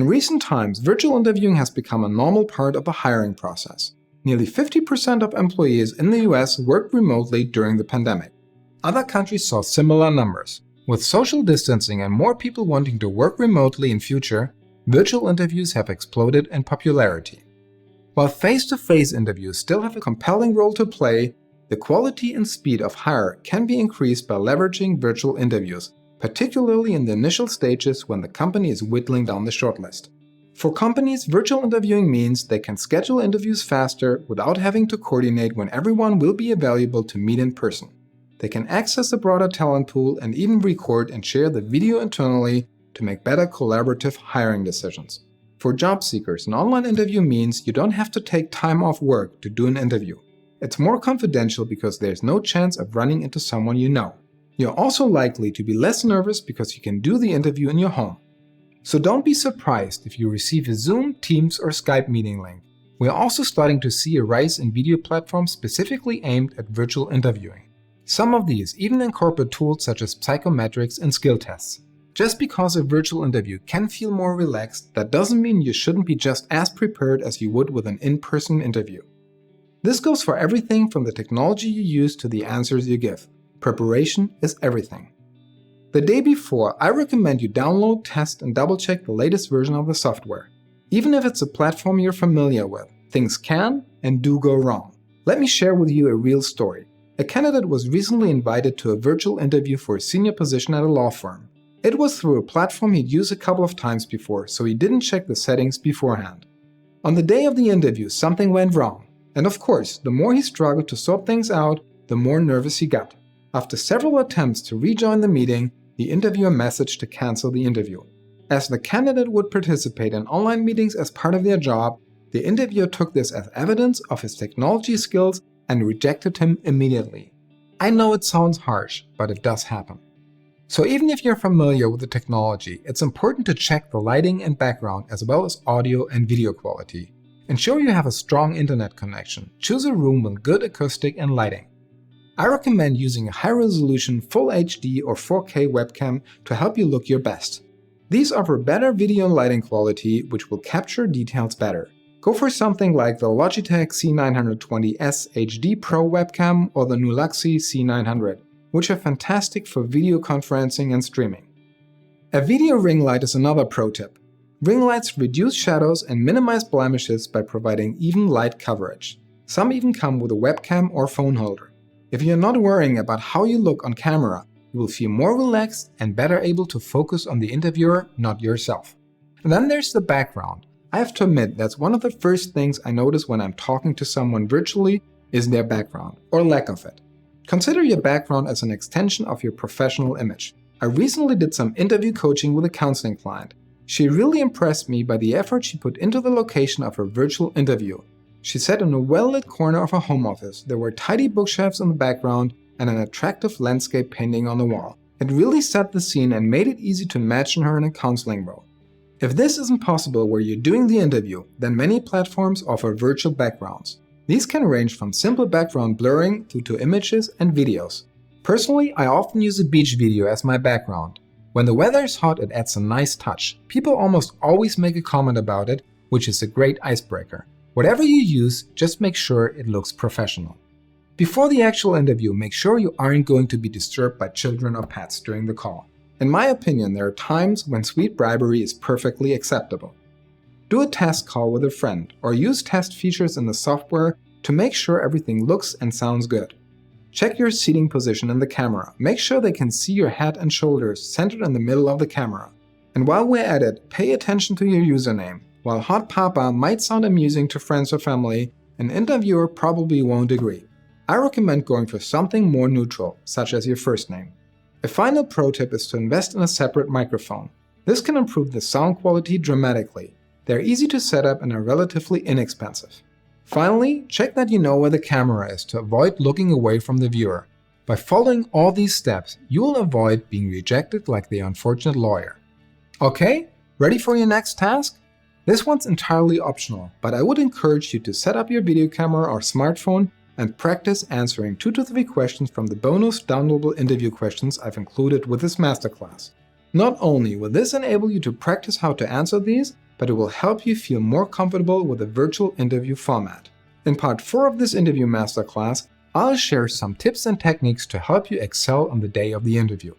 In recent times, virtual interviewing has become a normal part of the hiring process. Nearly 50% of employees in the US worked remotely during the pandemic. Other countries saw similar numbers. With social distancing and more people wanting to work remotely in future, virtual interviews have exploded in popularity. While face-to-face interviews still have a compelling role to play, the quality and speed of hire can be increased by leveraging virtual interviews, particularly in the initial stages when the company is whittling down the shortlist. For companies, virtual interviewing means they can schedule interviews faster without having to coordinate when everyone will be available to meet in person. They can access a broader talent pool and even record and share the video internally to make better collaborative hiring decisions. For job seekers, an online interview means you don't have to take time off work to do an interview. It's more confidential because there's no chance of running into someone you know. You're also likely to be less nervous because you can do the interview in your home. So don't be surprised if you receive a Zoom, Teams, or Skype meeting link. We're also starting to see a rise in video platforms specifically aimed at virtual interviewing. Some of these even incorporate tools such as psychometrics and skill tests. Just because a virtual interview can feel more relaxed, that doesn't mean you shouldn't be just as prepared as you would with an in-person interview. This goes for everything from the technology you use to the answers you give. Preparation is everything. The day before, I recommend you download, test, and double-check the latest version of the software. Even if it's a platform you're familiar with, things can and do go wrong. Let me share with you a real story. A candidate was recently invited to a virtual interview for a senior position at a law firm. It was through a platform he'd used a couple of times before, so he didn't check the settings beforehand. On the day of the interview, something went wrong. And of course, the more he struggled to sort things out, the more nervous he got. After several attempts to rejoin the meeting, the interviewer messaged to cancel the interview. As the candidate would participate in online meetings as part of their job, the interviewer took this as evidence of his technology skills and rejected him immediately. I know it sounds harsh, but it does happen. So even if you're familiar with the technology, it's important to check the lighting and background as well as audio and video quality. Ensure you have a strong internet connection. Choose a room with good acoustic and lighting. I recommend using a high-resolution Full HD or 4K webcam to help you look your best. These offer better video and lighting quality, which will capture details better. Go for something like the Logitech C920S HD Pro webcam or the Nuluxi C900. Which are fantastic for video conferencing and streaming. A video ring light is another pro tip. Ring lights reduce shadows and minimize blemishes by providing even light coverage. Some even come with a webcam or phone holder. If you're not worrying about how you look on camera, you will feel more relaxed and better able to focus on the interviewer, not yourself. And then there's the background. I have to admit that's one of the first things I notice when I'm talking to someone virtually is their background, or lack of it. Consider your background as an extension of your professional image. I recently did some interview coaching with a counseling client. She really impressed me by the effort she put into the location of her virtual interview. She sat in a well-lit corner of her home office. There were tidy bookshelves in the background and an attractive landscape painting on the wall. It really set the scene and made it easy to imagine her in a counseling role. If this isn't possible where you're doing the interview, then many platforms offer virtual backgrounds. These can range from simple background blurring through to images and videos. Personally, I often use a beach video as my background. When the weather is hot, it adds a nice touch. People almost always make a comment about it, which is a great icebreaker. Whatever you use, just make sure it looks professional. Before the actual interview, make sure you aren't going to be disturbed by children or pets during the call. In my opinion, there are times when sweet bribery is perfectly acceptable. Do a test call with a friend, or use test features in the software to make sure everything looks and sounds good. Check your seating position in the camera. Make sure they can see your head and shoulders centered in the middle of the camera. And while we're at it, pay attention to your username. While Hot Papa might sound amusing to friends or family, an interviewer probably won't agree. I recommend going for something more neutral, such as your first name. A final pro tip is to invest in a separate microphone. This can improve the sound quality dramatically. They're easy to set up and are relatively inexpensive. Finally, check that you know where the camera is to avoid looking away from the viewer. By following all these steps, you will avoid being rejected like the unfortunate lawyer. Okay, ready for your next task? This one's entirely optional, but I would encourage you to set up your video camera or smartphone and practice answering 2 to 3 questions from the bonus downloadable interview questions I've included with this masterclass. Not only will this enable you to practice how to answer these, but it will help you feel more comfortable with the virtual interview format. In part 4 of this interview masterclass, I'll share some tips and techniques to help you excel on the day of the interview.